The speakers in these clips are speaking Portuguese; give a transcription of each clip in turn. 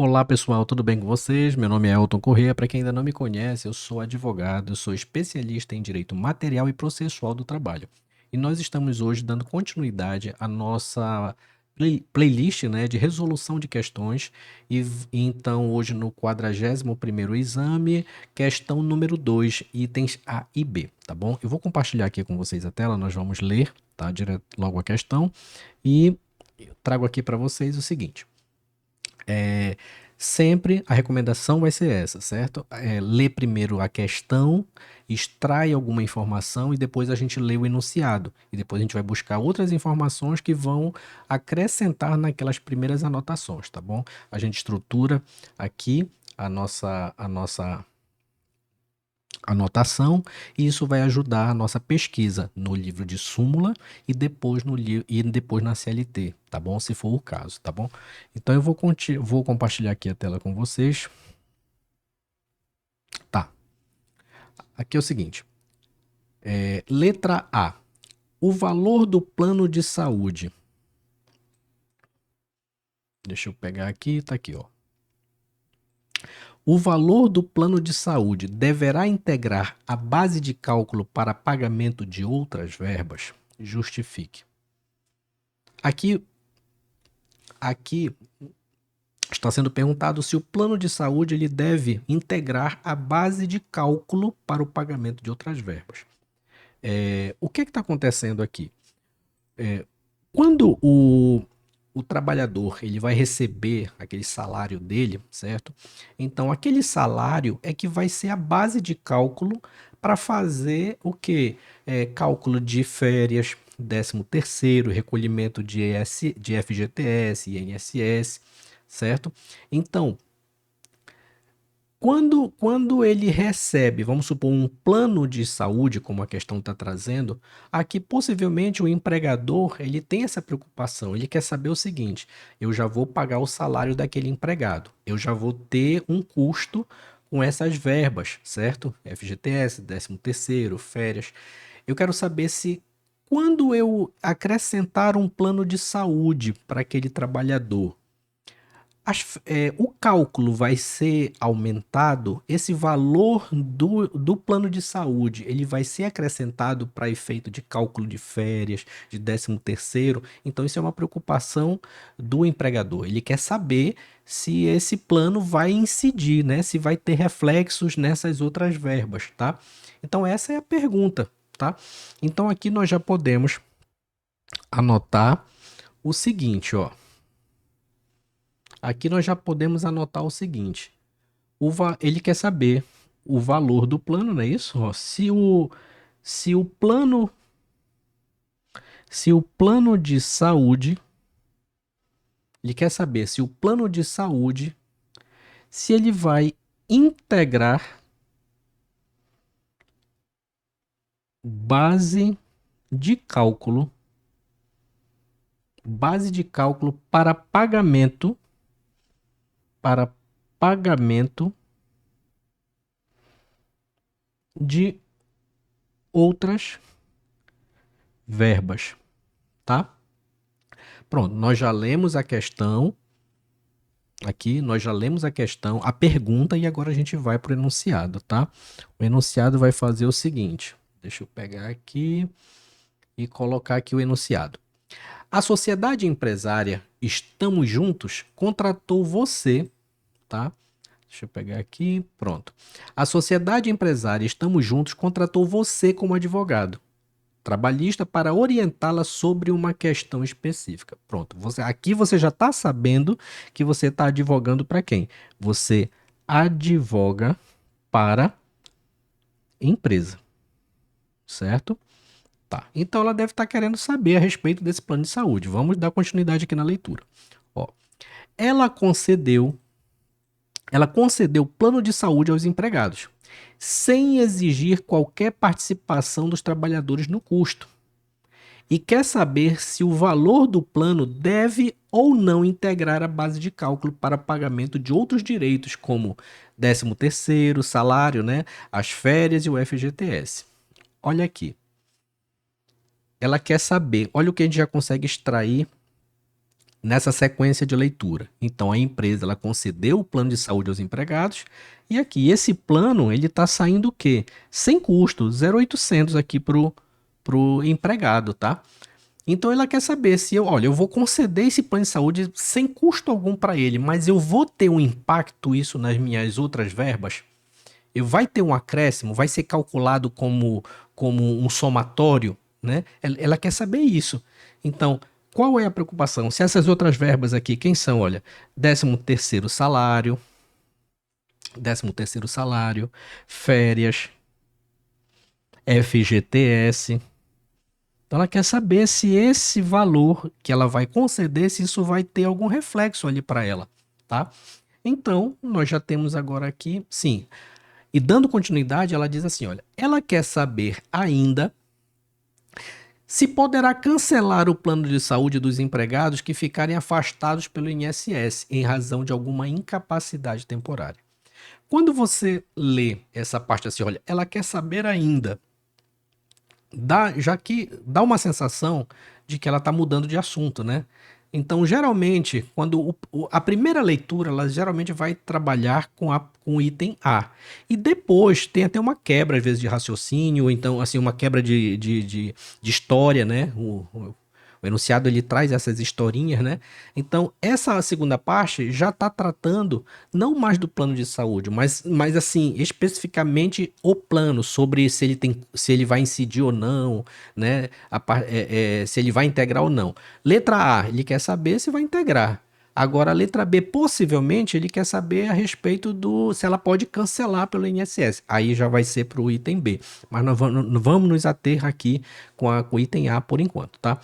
Olá pessoal, tudo bem com vocês? Meu nome é Elton Corrêa. Para quem ainda não me conhece, eu sou advogado, eu sou especialista em direito material e processual do trabalho. E nós estamos hoje dando continuidade à nossa playlist, né, de resolução de questões. Então, hoje no 41º exame, questão número 2, itens A e B, tá bom? Eu vou compartilhar aqui com vocês a tela, nós vamos ler, tá, direto logo a questão e eu trago aqui para vocês o seguinte. Sempre a recomendação vai ser essa, certo? Lê primeiro a questão, extrai alguma informação e depois a gente lê o enunciado. E depois a gente vai buscar outras informações que vão acrescentar naquelas primeiras anotações, tá bom? A gente estrutura aqui a nossa anotação, e isso vai ajudar a nossa pesquisa no livro de súmula e depois depois na CLT, tá bom? Se for o caso, tá bom? Então eu vou compartilhar aqui a tela com vocês. Tá. Aqui é o seguinte. Letra A. O valor do plano de saúde. Deixa eu pegar aqui, tá aqui, ó. O valor do plano de saúde deverá integrar a base de cálculo para pagamento de outras verbas? Justifique. Aqui está sendo perguntado se o plano de saúde ele deve integrar a base de cálculo para o pagamento de outras verbas. O que está acontecendo aqui? Quando o trabalhador ele vai receber aquele salário dele, certo? Então, aquele salário é que vai ser a base de cálculo para fazer o quê? Cálculo de férias, 13º, recolhimento de FGTS, INSS, certo? Então, quando ele recebe, vamos supor, um plano de saúde, como a questão está trazendo, aqui possivelmente o empregador ele tem essa preocupação. Ele quer saber o seguinte: eu já vou pagar o salário daquele empregado, eu já vou ter um custo com essas verbas, certo? FGTS, 13º, férias. Eu quero saber se quando eu acrescentar um plano de saúde para aquele trabalhador, o cálculo vai ser aumentado, esse valor do plano de saúde, ele vai ser acrescentado para efeito de cálculo de férias, de 13º. Então, isso é uma preocupação do empregador. Ele quer saber se esse plano vai incidir, né? Se vai ter reflexos nessas outras verbas, tá? Então, essa é a pergunta, tá? Então, aqui nós já podemos anotar o seguinte, ó. Aqui nós já podemos anotar o seguinte: ele quer saber o valor do plano, não é isso? Ó, se o plano se o plano de saúde, ele quer saber se o plano de saúde se ele vai integrar base de cálculo para para pagamento de outras verbas, tá? Pronto, nós já lemos a questão. Aqui nós já lemos a questão, a pergunta, e agora a gente vai para o enunciado, tá? O enunciado vai fazer o seguinte: deixa eu pegar aqui e colocar aqui o enunciado. A sociedade empresária Estamos Juntos contratou você, tá? Deixa eu pegar aqui, pronto. A sociedade empresária Estamos Juntos contratou você como advogado trabalhista para orientá-la sobre uma questão específica. Pronto, aqui você já está sabendo que você está advogando para quem? Você advoga para empresa, certo? Tá. Então ela deve estar querendo saber a respeito desse plano de saúde. Vamos dar continuidade aqui na leitura. Ó, ela concedeu, ela concedeu plano de saúde aos empregados, sem exigir qualquer participação dos trabalhadores no custo e quer saber se o valor do plano deve ou não integrar a base de cálculo para pagamento de outros direitos, como 13º, salário, né, as férias e o FGTS. Olha aqui. Ela quer saber, olha o que a gente já consegue extrair nessa sequência de leitura. Então a empresa ela concedeu o plano de saúde aos empregados e aqui esse plano ele está saindo o quê? Sem custo, 0,800 aqui pro empregado, tá? Então ela quer saber se olha, eu vou conceder esse plano de saúde sem custo algum para ele, mas eu vou ter um impacto isso nas minhas outras verbas? Eu vai ter um acréscimo? Vai ser calculado como um somatório, né? Ela quer saber isso. Então, qual é a preocupação? Se essas outras verbas aqui, quem são? Olha, 13º salário, 13º salário, férias, FGTS. Então ela quer saber se esse valor que ela vai conceder, se isso vai ter algum reflexo ali para ela, tá? Então, nós já temos agora aqui, sim. E dando continuidade, ela diz assim, olha, ela quer saber ainda se poderá cancelar o plano de saúde dos empregados que ficarem afastados pelo INSS em razão de alguma incapacidade temporária. Quando você lê essa parte assim, olha, ela quer saber ainda, já que dá uma sensação de que ela está mudando de assunto, né? Então, geralmente, quando a primeira leitura, ela geralmente vai trabalhar com o item A. E depois tem até uma quebra, às vezes, de raciocínio, ou então, assim, uma quebra de história, né? O enunciado ele traz essas historinhas, né? Então, essa segunda parte já está tratando não mais do plano de saúde, mas assim, especificamente o plano, sobre se ele vai incidir ou não, né? Se ele vai integrar ou não. Letra A, ele quer saber se vai integrar. Agora, a letra B, possivelmente, ele quer saber a respeito do se ela pode cancelar pelo INSS. Aí já vai ser para o item B. Mas nós vamos nos ater aqui com o item A por enquanto, tá?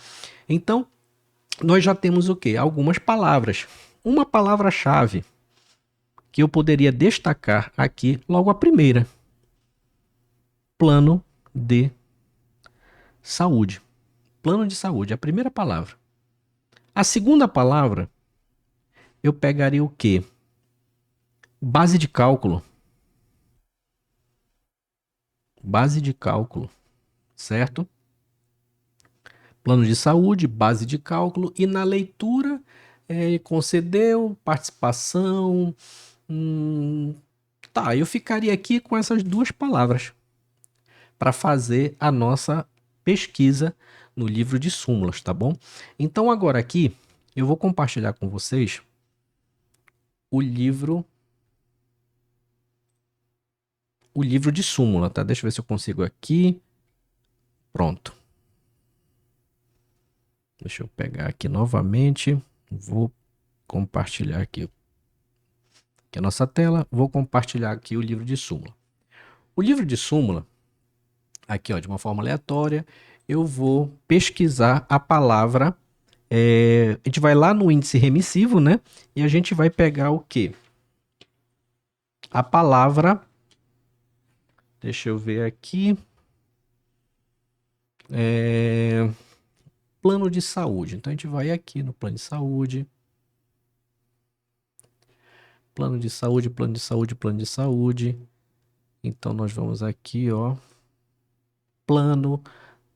Então, nós já temos o quê? Algumas palavras. Uma palavra-chave que eu poderia destacar aqui, logo a primeira: plano de saúde. Plano de saúde, a primeira palavra. A segunda palavra, eu pegaria o quê? Base de cálculo. Base de cálculo, certo? Plano de saúde, base de cálculo. E na leitura, concedeu participação. Tá, eu ficaria aqui com essas duas palavras para fazer a nossa pesquisa no livro de súmulas, tá bom? Então agora aqui eu vou compartilhar com vocês o livro de súmula, tá? Deixa eu ver se eu consigo aqui. Pronto. Deixa eu pegar aqui novamente. Vou compartilhar aqui a nossa tela. Vou compartilhar aqui o livro de súmula. O livro de súmula, aqui ó, de uma forma aleatória, eu vou pesquisar a palavra. A gente vai lá no índice remissivo, né? E a gente vai pegar o quê? A palavra. Deixa eu ver aqui. Plano de saúde. Então a gente vai aqui no plano de saúde. Plano de saúde, plano de saúde, plano de saúde. Então nós vamos aqui, ó. Plano,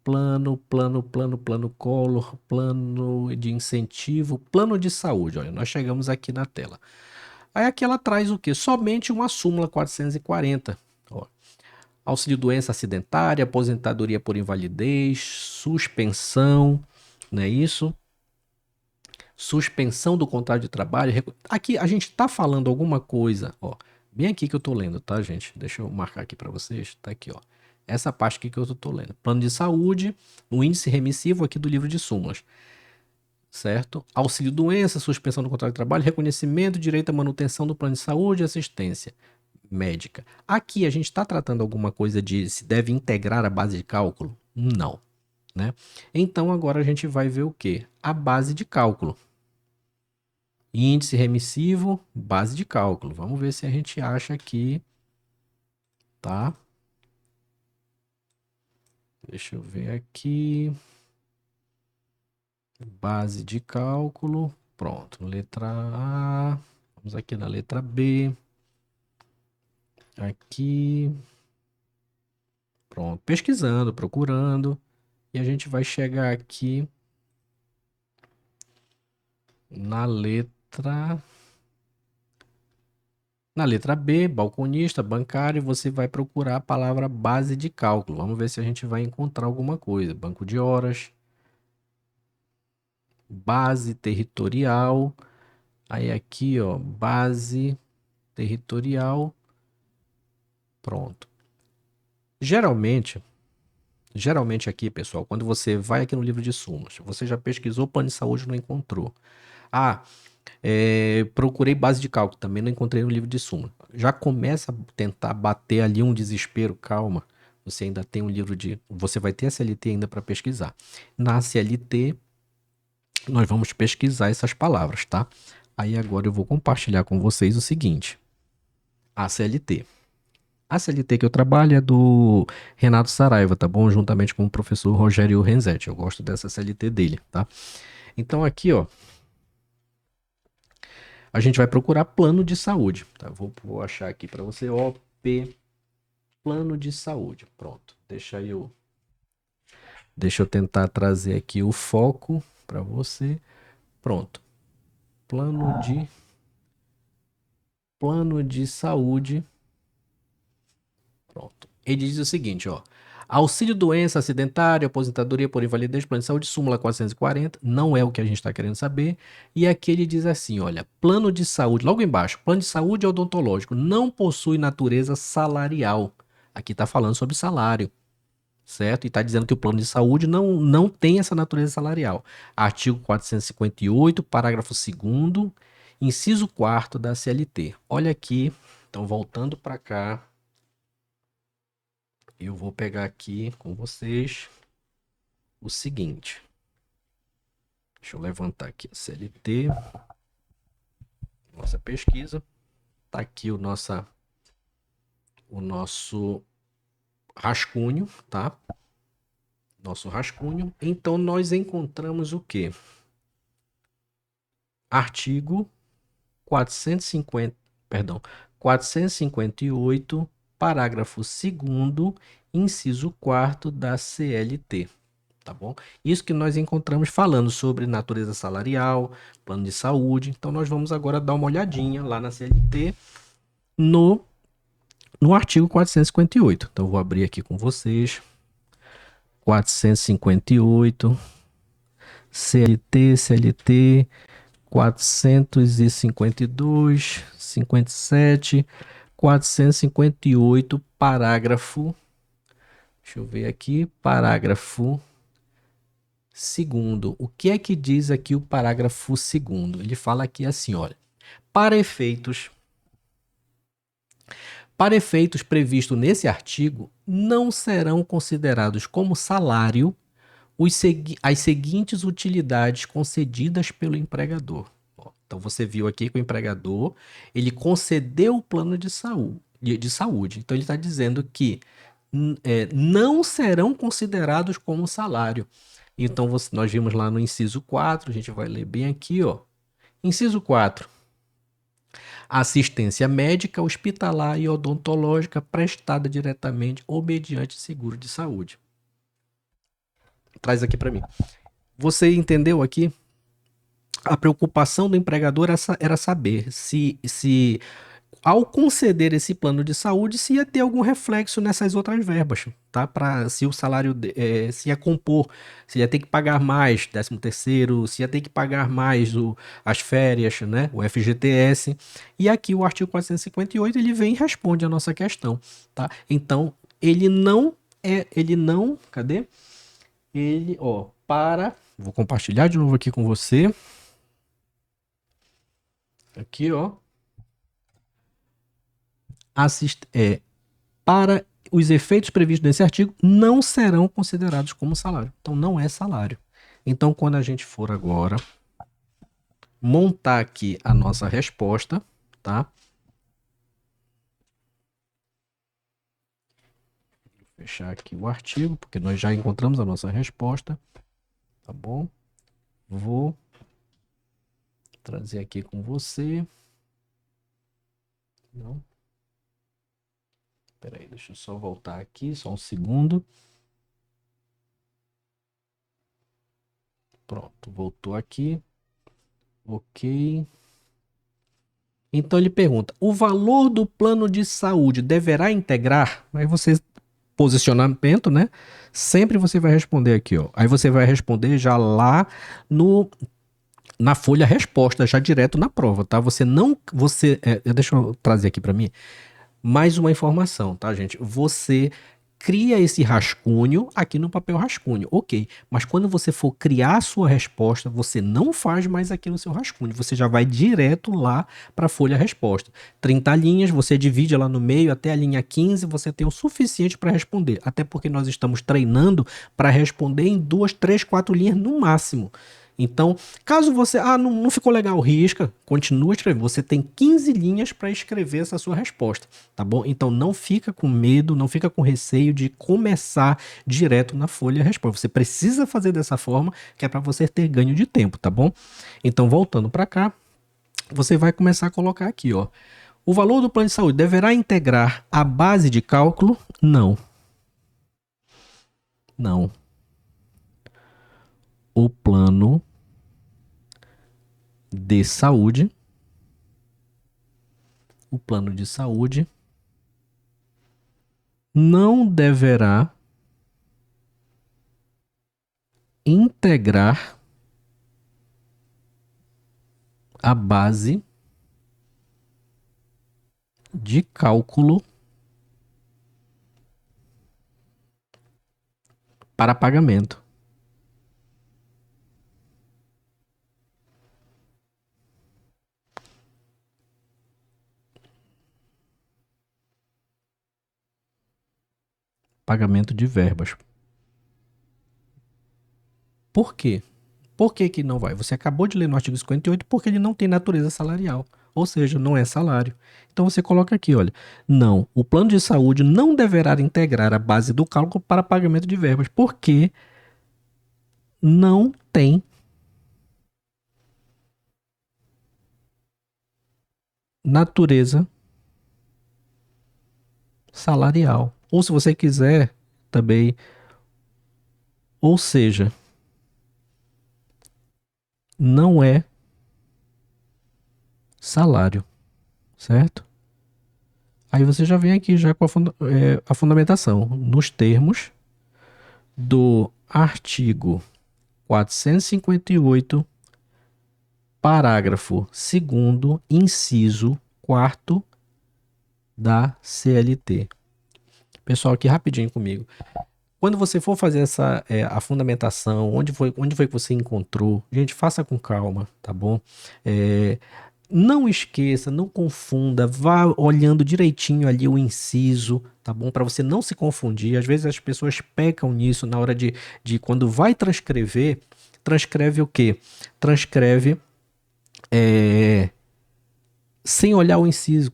plano Collor, plano de incentivo, plano de saúde. Olha, nós chegamos aqui na tela. Aí aqui ela traz o quê? Somente uma súmula 440. Ó. Auxílio doença acidentária, aposentadoria por invalidez, suspensão, não é isso? Suspensão do contrato de trabalho. Aqui a gente está falando alguma coisa, ó, bem aqui que eu tô lendo, tá, gente? Deixa eu marcar aqui para vocês, tá aqui, ó. Essa parte aqui que eu tô lendo. Plano de saúde, no índice remissivo aqui do livro de súmulas. Certo? Auxílio doença, suspensão do contrato de trabalho, reconhecimento, direito à manutenção do plano de saúde e assistência médica. Aqui a gente está tratando alguma coisa de se deve integrar a base de cálculo? Não, né? Então agora a gente vai ver o que? A base de cálculo. Índice remissivo, base de cálculo. Vamos ver se a gente acha aqui, tá? Deixa eu ver aqui. Base de cálculo. Pronto, letra A. Vamos aqui na letra B. Aqui. Pronto, pesquisando, procurando. E a gente vai chegar aqui Na letra. Na letra B, balconista, bancário, você vai procurar a palavra base de cálculo. Vamos ver se a gente vai encontrar alguma coisa. Banco de horas, base territorial. Aí aqui, ó, base territorial. Pronto. Geralmente, geralmente aqui, pessoal, quando você vai aqui no livro de súmulas, você já pesquisou plano de saúde e não encontrou. Ah, procurei base de cálculo, também não encontrei no livro de súmula. Já começa a tentar bater ali um desespero, calma. Você ainda tem um livro de. Você vai ter a CLT ainda para pesquisar. Na CLT, nós vamos pesquisar essas palavras, tá? Aí agora eu vou compartilhar com vocês o seguinte: a CLT. A CLT que eu trabalho é do Renato Saraiva, tá bom? Juntamente com o professor Rogério Renzetti. Eu gosto dessa CLT dele, tá? Então aqui, ó, a gente vai procurar plano de saúde, tá? Vou achar aqui para você, OP, plano de saúde. Pronto. Deixa eu tentar trazer aqui o foco para você. Pronto. Plano de plano de saúde. Pronto. Ele diz o seguinte, ó: auxílio doença, acidentária, aposentadoria por invalidez, plano de saúde, súmula 440, não é o que a gente está querendo saber. E aqui ele diz assim, olha, plano de saúde, logo embaixo, plano de saúde odontológico não possui natureza salarial. Aqui está falando sobre salário, certo? E está dizendo que o plano de saúde não tem essa natureza salarial. Artigo 458, parágrafo 2º, inciso 4º da CLT. Olha aqui, então voltando para cá, eu vou pegar aqui com vocês o seguinte. Deixa eu levantar aqui a CLT, nossa pesquisa. Tá aqui o nosso rascunho, tá? Nosso rascunho. Então nós encontramos o quê? Artigo 450, perdão, 458, parágrafo 2º, inciso 4º da CLT. Tá bom? Isso que nós encontramos falando sobre natureza salarial, plano de saúde. Então nós vamos agora dar uma olhadinha lá na CLT no, no artigo 458. Então eu vou abrir aqui com vocês. 458, CLT, CLT, 452, 57, 458, parágrafo. Deixa eu ver aqui, parágrafo segundo. O que é que diz aqui o parágrafo segundo? Ele fala aqui assim, olha, para efeitos previstos nesse artigo, não serão considerados como salário as seguintes utilidades concedidas pelo empregador. Então você viu aqui que o empregador ele concedeu o plano de saúde. Então ele está dizendo que não serão considerados como salário. Então nós vimos lá no inciso 4, a gente vai ler bem aqui, ó. Inciso 4. Assistência médica, hospitalar e odontológica prestada diretamente ou mediante seguro de saúde. Traz aqui para mim. Você entendeu aqui? A preocupação do empregador era saber se ao conceder esse plano de saúde, se ia ter algum reflexo nessas outras verbas, tá? Para se o salário se ia compor, se ia ter que pagar mais 13º, se ia ter que pagar mais as férias, né? O FGTS. E aqui o artigo 458 ele vem e responde a nossa questão, tá? Então ele não, cadê? Ele, ó, vou compartilhar de novo aqui com você. Aqui, ó. Para os efeitos previstos nesse artigo, não serão considerados como salário. Então, não é salário. Então, quando a gente for agora montar aqui a nossa resposta, tá? Vou fechar aqui o artigo, porque nós já encontramos a nossa resposta, tá bom? Vou trazer aqui com você. Não. Espera aí, deixa eu só voltar aqui, só um segundo. Pronto, voltou aqui. Ok. Então ele pergunta: o valor do plano de saúde deverá integrar? Aí você, posicionamento, né? Sempre você vai responder aqui, ó. Aí você vai responder já lá no na folha resposta, já direto na prova, tá? Você não, deixa eu trazer aqui para mim mais uma informação, tá, gente? Você cria esse rascunho aqui no papel rascunho, ok. Mas quando você for criar a sua resposta, você não faz mais aqui no seu rascunho, você já vai direto lá para a folha resposta. 30 linhas, você divide lá no meio até a linha 15, você tem o suficiente para responder. Até porque nós estamos treinando para responder em 2, 3, 4 linhas no máximo. Então, caso você, não ficou legal, risca, continua escrevendo. Você tem 15 linhas para escrever essa sua resposta, tá bom? Então não fica com medo, não fica com receio de começar direto na folha resposta. Você precisa fazer dessa forma, que é para você ter ganho de tempo, tá bom? Então voltando para cá, você vai começar a colocar aqui, ó. O valor do plano de saúde deverá integrar a base de cálculo? Não. Não. O plano de saúde, o plano de saúde não deverá integrar a base de cálculo para pagamento. Pagamento de verbas. Por quê? Por que que não vai? Você acabou de ler no artigo 58 porque ele não tem natureza salarial, ou seja, não é salário. Então você coloca aqui, olha, não, o plano de saúde não deverá integrar a base do cálculo para pagamento de verbas, porque não tem natureza salarial. Ou se você quiser também, ou seja, não é salário, certo? Aí você já vem aqui já com a fundamentação nos termos do artigo 458, parágrafo 2º, inciso 4º da CLT. Pessoal, aqui rapidinho comigo. Quando você for fazer a fundamentação, onde foi que você encontrou, gente, faça com calma, tá bom? É, não esqueça, não confunda, vá olhando direitinho ali o inciso, tá bom? Para você não se confundir. Às vezes as pessoas pecam nisso na hora de quando vai transcrever, transcreve o quê? Transcreve é, sem olhar o inciso,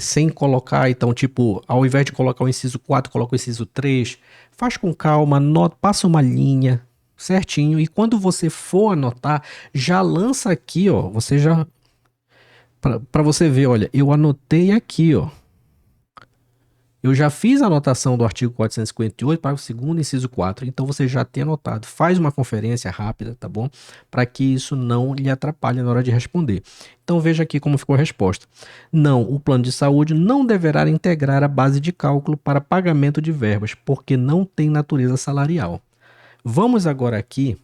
sem colocar, então, tipo, ao invés de colocar o inciso 4, coloca o inciso 3. Faz com calma, anota, passa uma linha certinho, e quando você for anotar, já lança aqui, ó, você já, para você ver, olha, eu anotei aqui, ó, eu já fiz a anotação do artigo 458, parágrafo 2º, inciso 4. Então você já tem anotado. Faz uma conferência rápida, tá bom? Para que isso não lhe atrapalhe na hora de responder. Então veja aqui como ficou a resposta. Não, o plano de saúde não deverá integrar a base de cálculo para pagamento de verbas, porque não tem natureza salarial. Vamos agora aqui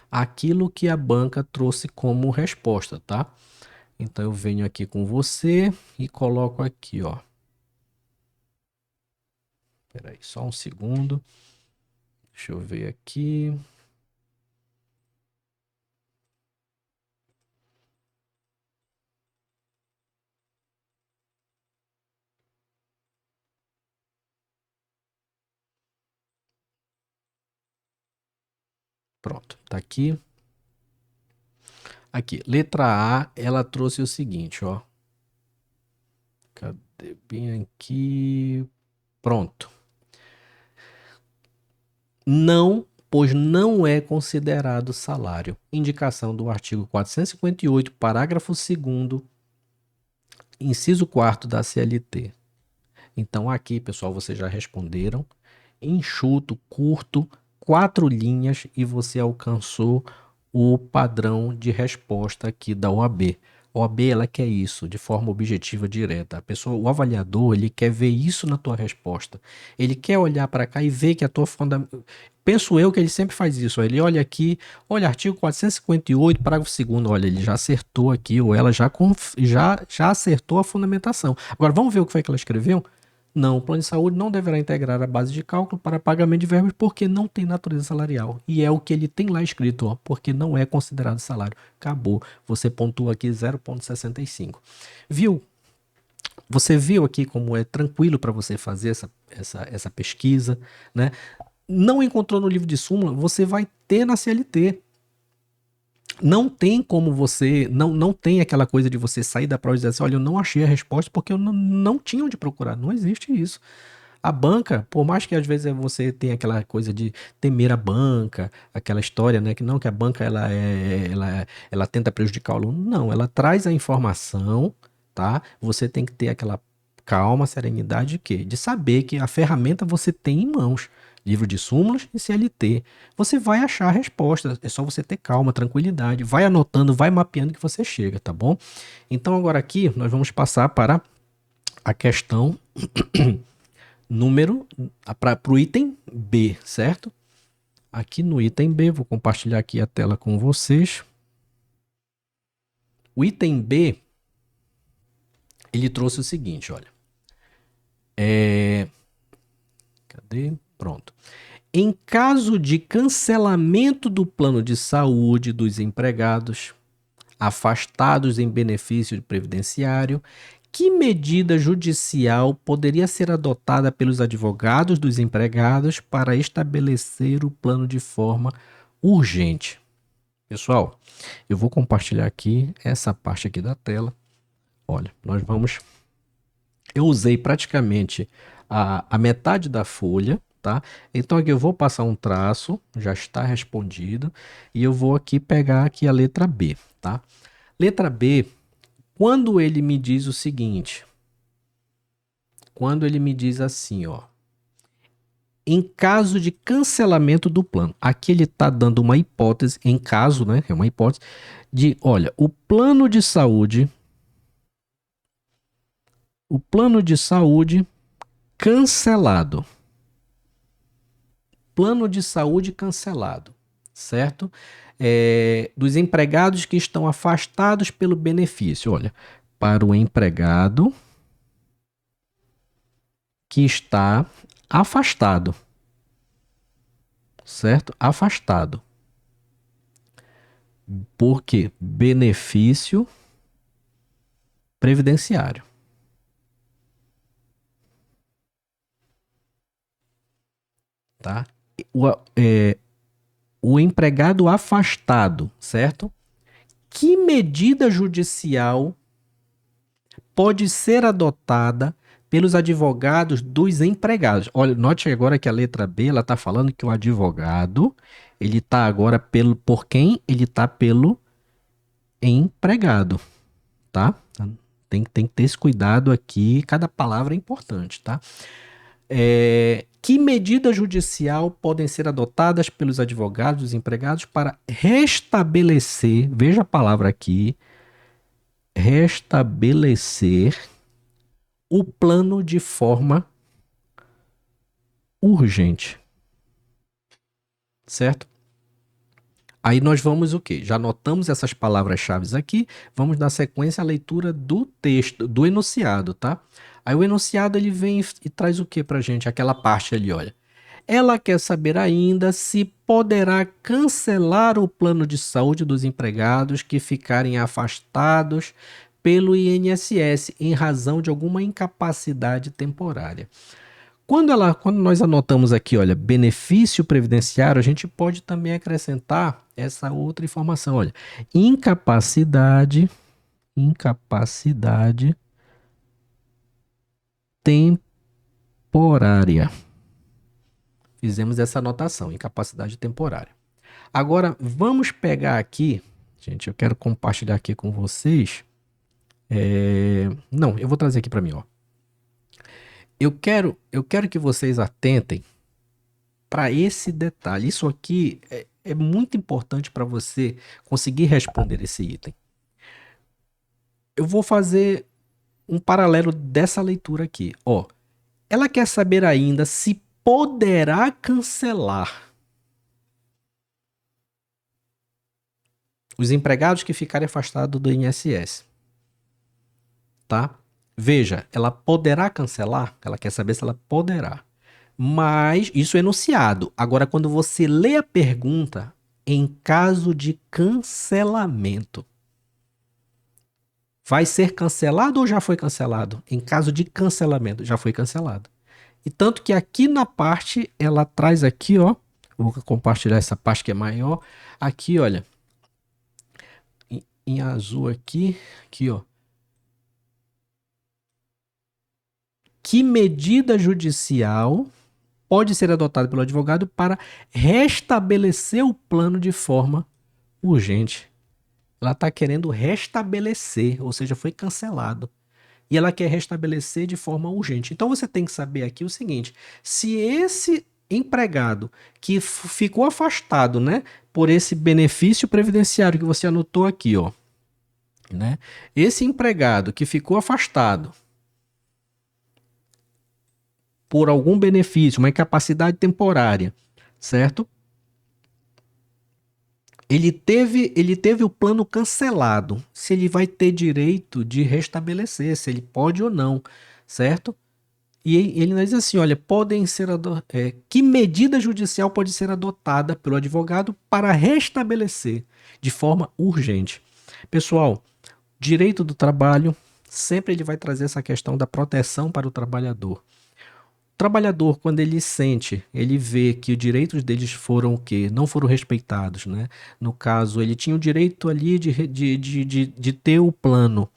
aquilo que a banca trouxe como resposta, tá? Então eu venho aqui com você e coloco aqui, ó. Espera aí, só um segundo. Deixa eu ver aqui. Pronto, tá aqui. Aqui, letra A, ela trouxe o seguinte, ó. Cadê bem aqui? Pronto. Não, pois não é considerado salário. Indicação do artigo 458, parágrafo 2º, inciso 4º da CLT. Então aqui, pessoal, vocês já responderam. Enxuto, curto, 4 linhas e você alcançou o padrão de resposta aqui da OAB. A OAB, ela quer isso de forma objetiva, direta. A pessoa, o avaliador, ele quer ver isso na tua resposta. Ele quer olhar para cá e ver que a tua penso eu que ele sempre faz isso. Ó. Ele olha aqui, olha, artigo 458, parágrafo 2º, olha, ele já acertou aqui, ou ela já acertou a fundamentação. Agora, vamos ver o que foi que ela escreveu? Não, o plano de saúde não deverá integrar a base de cálculo para pagamento de verbas porque não tem natureza salarial. E é o que ele tem lá escrito, ó, porque não é considerado salário. Acabou. Você pontua aqui 0,65. Viu? Você viu aqui como é tranquilo para você fazer essa pesquisa, né? Não encontrou no livro de súmula, você vai ter na CLT. Não tem como você, não tem aquela coisa de você sair da prova e dizer assim, olha, eu não achei a resposta porque eu não tinha onde procurar. Não existe isso. A banca, por mais que às vezes você tenha aquela coisa de temer a banca, aquela história, né, que não, que a banca ela tenta prejudicar o aluno. Não, ela traz a informação, tá? Você tem que ter aquela calma, serenidade de quê? De saber que a ferramenta você tem em mãos. Livro de súmulas e CLT. Você vai achar a resposta, é só você ter calma, tranquilidade. Vai anotando, vai mapeando que você chega, tá bom? Então agora aqui nós vamos passar para a questão número para o item B, certo? Aqui no item B, vou compartilhar aqui a tela com vocês. O item B, ele trouxe o seguinte, olha. Cadê? Pronto. Em caso de cancelamento do plano de saúde dos empregados afastados em benefício previdenciário, que medida judicial poderia ser adotada pelos advogados dos empregados para estabelecer o plano de forma urgente? Pessoal, eu vou compartilhar aqui essa parte aqui da tela. Olha, nós vamos. Eu usei praticamente a metade da folha, tá? Então aqui eu vou passar um traço, já está respondido, e eu vou aqui pegar aqui a letra B, tá? Letra B, quando ele me diz o seguinte, quando ele me diz assim, ó, em caso de cancelamento do plano, aqui ele está dando uma hipótese, em caso, né, é uma hipótese, de, olha, o plano de saúde cancelado, plano de saúde cancelado, certo? Dos empregados que estão afastados pelo benefício, olha, para o empregado que está afastado, certo? Afastado. Por quê? Benefício previdenciário. Tá? O, o empregado afastado, certo? Que medida judicial pode ser adotada pelos advogados dos empregados? Olha, note agora que a letra B ela está falando que o advogado ele está agora por quem? Ele está pelo empregado, tá? Tem que ter esse cuidado aqui, cada palavra é importante, tá? Que medida judicial podem ser adotadas pelos advogados dos empregados para restabelecer, veja a palavra aqui, restabelecer o plano de forma urgente, certo? Aí nós vamos o quê? Já anotamos essas palavras-chave aqui, vamos dar sequência à leitura do texto, do enunciado, tá? Aí o enunciado ele vem e traz o que pra gente? Aquela parte ali, olha. Ela quer saber ainda se poderá cancelar o plano de saúde dos empregados que ficarem afastados pelo INSS em razão de alguma incapacidade temporária. Quando nós anotamos aqui, olha, benefício previdenciário, a gente pode também acrescentar essa outra informação, olha, incapacidade temporária. Fizemos essa anotação, incapacidade temporária. Agora, vamos pegar aqui, gente, eu quero compartilhar aqui com vocês. Não, eu vou trazer aqui para mim, ó. Eu quero que vocês atentem para esse detalhe. Isso aqui é muito importante para você conseguir responder esse item. Eu vou fazer um paralelo dessa leitura aqui. Ó, ela quer saber ainda se poderá cancelar os empregados que ficarem afastados do INSS, tá? Veja, ela poderá cancelar? Ela quer saber se ela poderá. Mas isso é enunciado. Agora, quando você lê a pergunta, em caso de cancelamento, vai ser cancelado ou já foi cancelado? Em caso de cancelamento, já foi cancelado. E tanto que aqui na parte, ela traz aqui, ó. Vou compartilhar essa parte que é maior. Aqui, olha. Em azul aqui, ó. Que medida judicial pode ser adotada pelo advogado para restabelecer o plano de forma urgente? Ela está querendo restabelecer, ou seja, foi cancelado. E ela quer restabelecer de forma urgente. Então você tem que saber aqui o seguinte: se esse empregado que ficou afastado, né, por esse benefício previdenciário que você anotou aqui, ó, né? Esse empregado que ficou afastado por algum benefício, uma incapacidade temporária, certo? Ele teve o plano cancelado. Se ele vai ter direito de restabelecer, se ele pode ou não, certo? E ele diz assim: olha, que medida judicial pode ser adotada pelo advogado para restabelecer de forma urgente? Pessoal, direito do trabalho sempre ele vai trazer essa questão da proteção para o trabalhador. O trabalhador, quando ele sente, ele vê que os direitos deles foram o quê? Não foram respeitados, né? No caso, ele tinha o direito ali de ter o plano.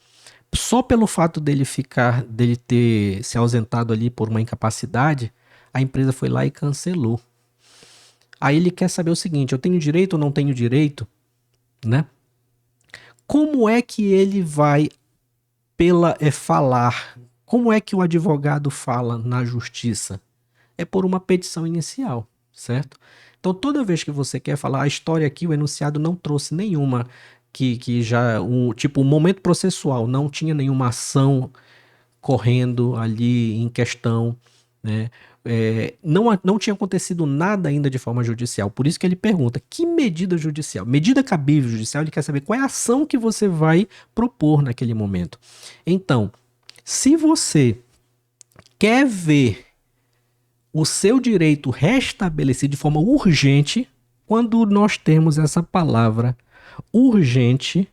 Só pelo fato dele ter se ausentado ali por uma incapacidade, a empresa foi lá e cancelou. Aí ele quer saber o seguinte: eu tenho direito ou não tenho direito, né? Como é que ele vai falar? Como é que o advogado fala na justiça? É por uma petição inicial, certo? Então, toda vez que você quer falar a história aqui, o enunciado não trouxe nenhuma que já tipo o momento processual não tinha nenhuma ação correndo ali em questão, né? Não tinha acontecido nada ainda de forma judicial. Por isso que ele pergunta: que medida judicial? Medida cabível judicial, ele quer saber qual é a ação que você vai propor naquele momento. Então, se você quer ver o seu direito restabelecido de forma urgente, quando nós temos essa palavra urgente,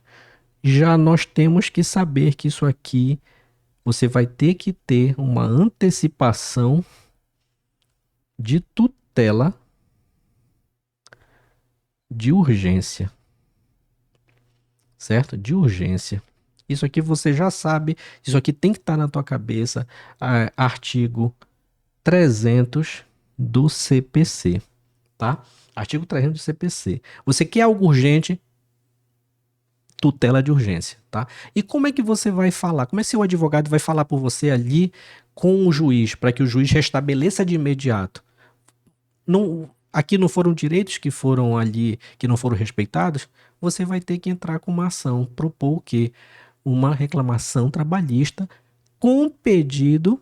já nós temos que saber que isso aqui você vai ter que ter uma antecipação de tutela de urgência, certo? De urgência. Isso aqui você já sabe, isso aqui tem que estar na tua cabeça, artigo 300 do CPC, tá? Artigo 300 do CPC. Você quer algo urgente, tutela de urgência, tá? E como é que você vai falar? Como é que seu advogado vai falar por você ali com o juiz, para que o juiz restabeleça de imediato? Não, aqui não foram direitos que foram ali, que não foram respeitados, você vai ter que entrar com uma ação, propor o quê? Uma reclamação trabalhista com pedido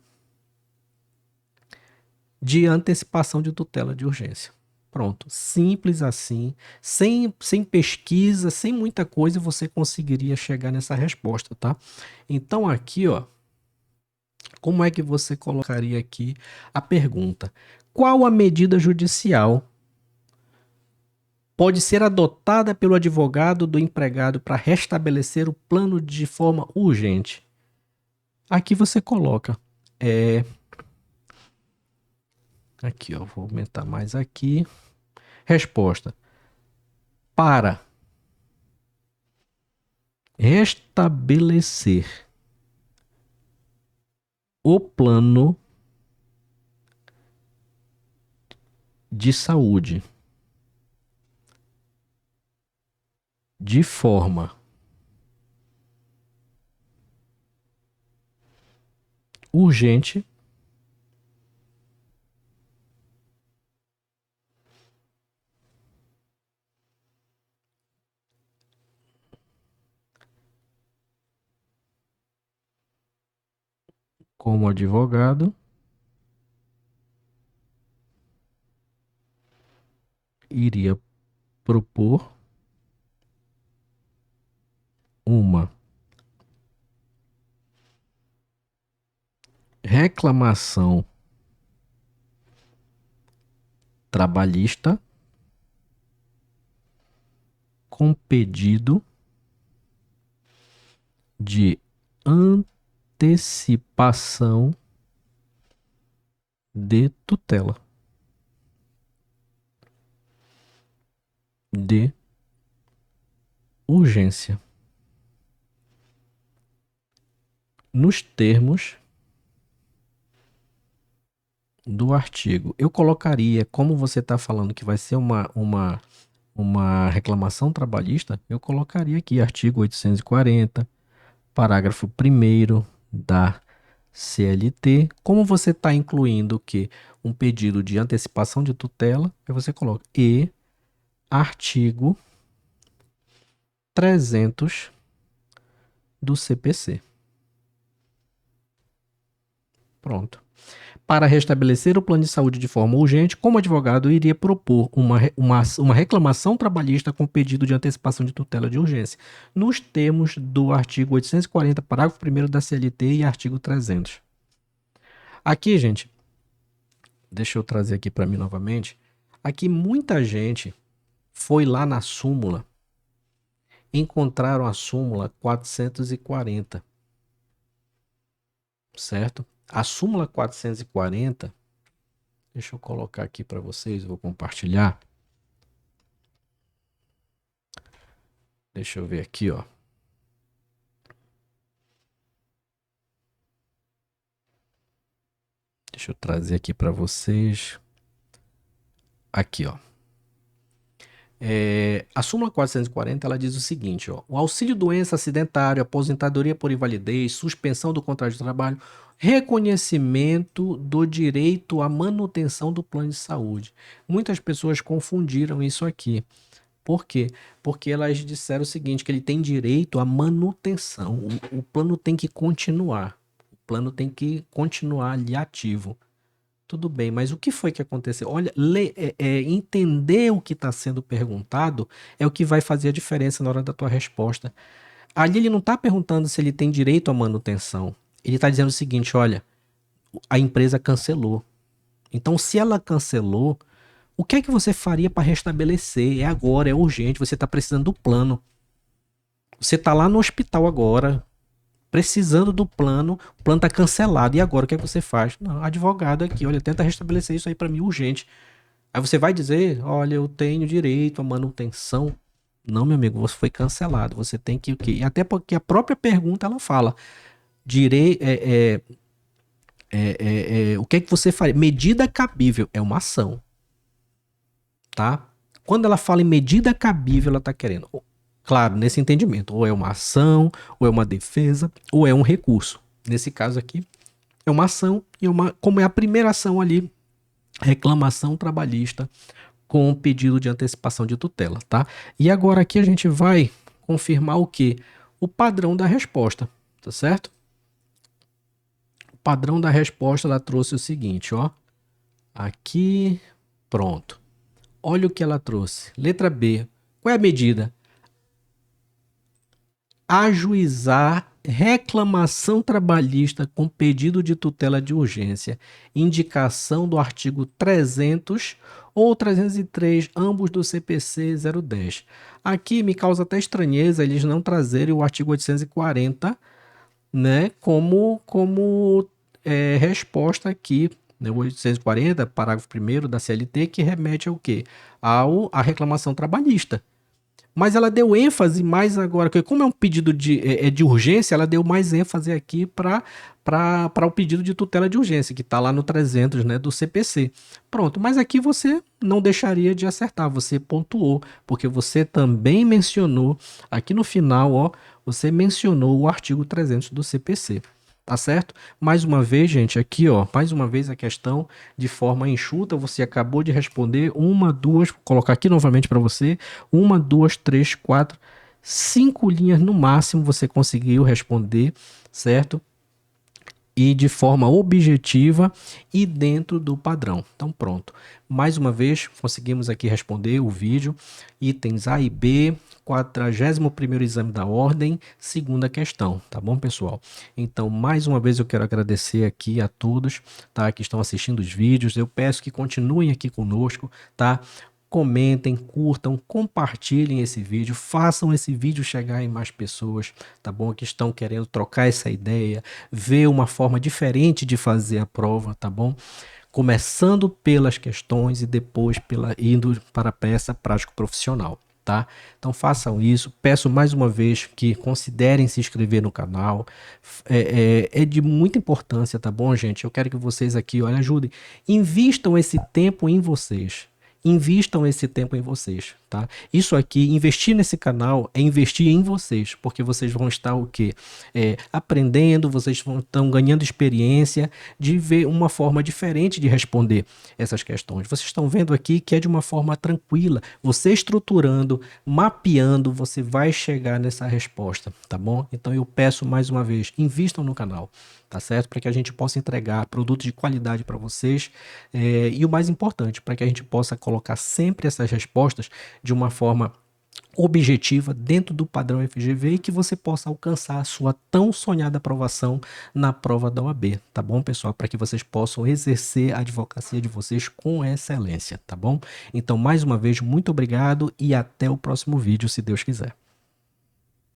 de antecipação de tutela de urgência. Pronto, simples assim, sem pesquisa, sem muita coisa, você conseguiria chegar nessa resposta, tá? Então aqui, ó, como é que você colocaria aqui a pergunta? Qual a medida judicial pode ser adotada pelo advogado do empregado para restabelecer o plano de forma urgente? Aqui você coloca, é, aqui, ó, vou aumentar mais aqui. Resposta: para restabelecer o plano de saúde de forma urgente, como advogado, iria propor uma reclamação trabalhista com pedido de antecipação de tutela, de urgência, nos termos do artigo. Eu colocaria, como você está falando que vai ser uma reclamação trabalhista, eu colocaria aqui artigo 840, parágrafo 1º da CLT. Como você está incluindo o quê? Um pedido de antecipação de tutela, aí você coloca e artigo 300 do CPC. Pronto. Para restabelecer o plano de saúde de forma urgente, como advogado, iria propor uma reclamação trabalhista com pedido de antecipação de tutela de urgência, nos termos do artigo 840, parágrafo 1º da CLT e artigo 300. Aqui, gente, deixa eu trazer aqui para mim novamente. Aqui muita gente foi lá na súmula, encontraram a súmula 440, certo? A súmula 440, deixa eu colocar aqui para vocês, vou compartilhar. Deixa eu ver aqui, ó. Deixa eu trazer aqui para vocês. Aqui, ó. A súmula 440, ela diz o seguinte, ó: o auxílio doença acidentário, aposentadoria por invalidez, suspensão do contrato de trabalho, reconhecimento do direito à manutenção do plano de saúde. Muitas pessoas confundiram isso aqui. Por quê? Porque elas disseram o seguinte, que ele tem direito à manutenção. O plano tem que continuar. O plano tem que continuar ali ativo. Tudo bem, mas o que foi que aconteceu? Olha, entender o que está sendo perguntado é o que vai fazer a diferença na hora da tua resposta. Ali ele não está perguntando se ele tem direito à manutenção. Ele está dizendo o seguinte, olha, a empresa cancelou. Então, se ela cancelou, o que é que você faria para restabelecer? É agora, é urgente, você está precisando do plano. Você está lá no hospital agora, precisando do plano, o plano está cancelado, e agora o que é que você faz? Não, advogado aqui, olha, tenta restabelecer isso aí para mim urgente. Aí você vai dizer, olha, eu tenho direito à manutenção. Não, meu amigo, você foi cancelado, você tem que o quê? E até porque a própria pergunta, ela fala, o que é que você faria? Medida cabível, é uma ação, tá? Quando ela fala em medida cabível, ela está querendo, claro, nesse entendimento, ou é uma ação, ou é uma defesa, ou é um recurso. Nesse caso aqui, é uma ação e como é a primeira ação ali, reclamação trabalhista com pedido de antecipação de tutela, tá? E agora aqui a gente vai confirmar o quê? O padrão da resposta, tá certo? O padrão da resposta, ela trouxe o seguinte, ó. Aqui, pronto. Olha o que ela trouxe. Letra B. Qual é a medida? Ajuizar reclamação trabalhista com pedido de tutela de urgência, indicação do artigo 300 ou 303, ambos do CPC 010. Aqui me causa até estranheza eles não trazerem o artigo 840, né, como resposta aqui, né, o 840, parágrafo 1º da CLT, que remete ao quê? À reclamação trabalhista. Mas ela deu ênfase mais agora, porque como é um pedido de urgência, ela deu mais ênfase aqui para o pedido de tutela de urgência, que está lá no 300, né, do CPC. Pronto, mas aqui você não deixaria de acertar, você pontuou, porque você também mencionou, aqui no final, ó, você mencionou o artigo 300 do CPC. Tá certo? Mais uma vez, gente, aqui, ó, mais uma vez a questão de forma enxuta, você acabou de responder uma, duas, vou colocar aqui novamente para você, uma, duas, três, quatro, 5 linhas no máximo você conseguiu responder, certo? e de forma objetiva e dentro do padrão. Então, pronto. Mais uma vez, conseguimos aqui responder o vídeo. Itens A e B, 41º exame da ordem, segunda questão, tá bom, pessoal? Então, mais uma vez eu quero agradecer aqui a todos, tá, que estão assistindo os vídeos. Eu peço que continuem aqui conosco, tá? Comentem, curtam, compartilhem esse vídeo, façam esse vídeo chegar em mais pessoas, tá bom? Que estão querendo trocar essa ideia, ver uma forma diferente de fazer a prova, tá bom? Começando pelas questões e depois indo para a peça prático profissional, tá? Então façam isso. Peço mais uma vez que considerem se inscrever no canal. É de muita importância, tá bom, gente? Eu quero que vocês aqui, olha, ajudem. Invistam esse tempo em vocês. Invistam esse tempo em vocês, tá? Isso aqui, investir nesse canal é investir em vocês, porque vocês vão estar o quê? Aprendendo, vocês estão ganhando experiência de ver uma forma diferente de responder essas questões. Vocês estão vendo aqui que é de uma forma tranquila, você estruturando, mapeando, você vai chegar nessa resposta, tá bom? Então eu peço mais uma vez, invistam no canal, tá certo? Para que a gente possa entregar produtos de qualidade para vocês e o mais importante, para que a gente possa colocar sempre essas respostas de uma forma objetiva dentro do padrão FGV e que você possa alcançar a sua tão sonhada aprovação na prova da OAB, tá bom, pessoal? Para que vocês possam exercer a advocacia de vocês com excelência, tá bom? Então, mais uma vez, muito obrigado e até o próximo vídeo, se Deus quiser.